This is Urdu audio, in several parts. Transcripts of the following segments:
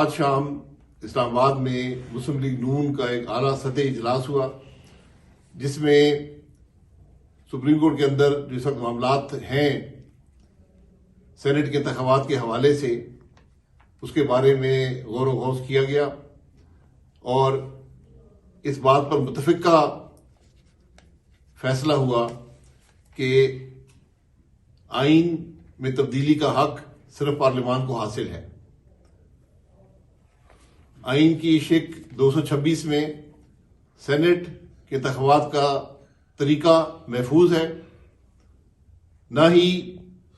آج شام اسلام آباد میں مسلم لیگ نون کا ایک اعلیٰ سطحی اجلاس ہوا، جس میں سپریم کورٹ کے اندر جو سخت معاملات ہیں سینٹ کے انتخابات کے حوالے سے، اس کے بارے میں غور و غوض کیا گیا اور اس بات پر متفقہ فیصلہ ہوا کہ آئین میں تبدیلی کا حق صرف پارلیمان کو حاصل ہے۔ آئین کی شق 226 میں سینٹ کے انتخابات کا طریقہ محفوظ ہے، نہ ہی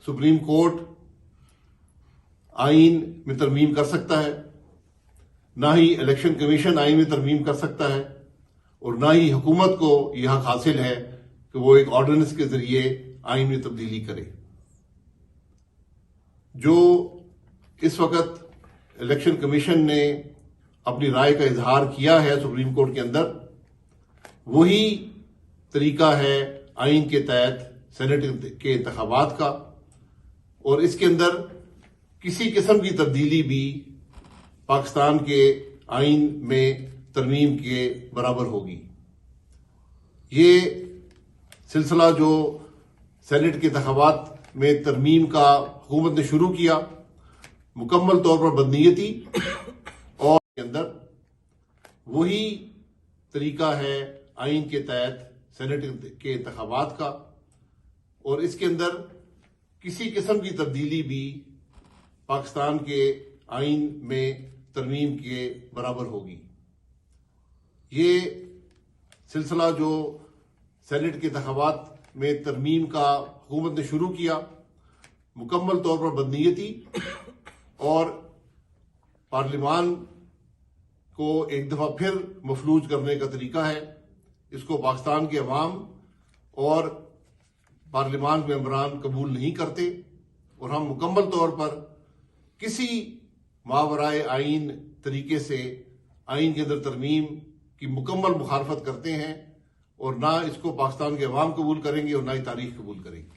سپریم کورٹ آئین میں ترمیم کر سکتا ہے، نہ ہی الیکشن کمیشن آئین میں ترمیم کر سکتا ہے، اور نہ ہی حکومت کو یہ حق حاصل ہے کہ وہ ایک آرڈیننس کے ذریعے آئین میں تبدیلی کرے۔ جو اس وقت الیکشن کمیشن نے اپنی رائے کا اظہار کیا ہے سپریم کورٹ کے اندر، وہی طریقہ ہے آئین کے تحت سینٹ کے انتخابات کا، اور اس کے اندر کسی قسم کی تبدیلی بھی پاکستان کے آئین میں ترمیم کے برابر ہوگی۔ یہ سلسلہ جو سینٹ کے انتخابات میں ترمیم کا حکومت نے شروع کیا، مکمل طور پر بدنیتی اور کے اندر وہی طریقہ ہے آئین کے تحت سینٹ کے انتخابات کا، اور اس کے اندر کسی قسم کی تبدیلی بھی پاکستان کے آئین میں ترمیم کے برابر ہوگی۔ یہ سلسلہ جو سینٹ کے انتخابات میں ترمیم کا حکومت نے شروع کیا، مکمل طور پر بدنیتی اور پارلیمان کو ایک دفعہ پھر مفلوج کرنے کا طریقہ ہے۔ اس کو پاکستان کے عوام اور پارلیمان کے ممبران قبول نہیں کرتے، اور ہم مکمل طور پر کسی ماورائے آئین طریقے سے آئین کے اندر ترمیم کی مکمل مخالفت کرتے ہیں، اور نہ اس کو پاکستان کے عوام قبول کریں گے اور نہ ہی تاریخ قبول کریں گے۔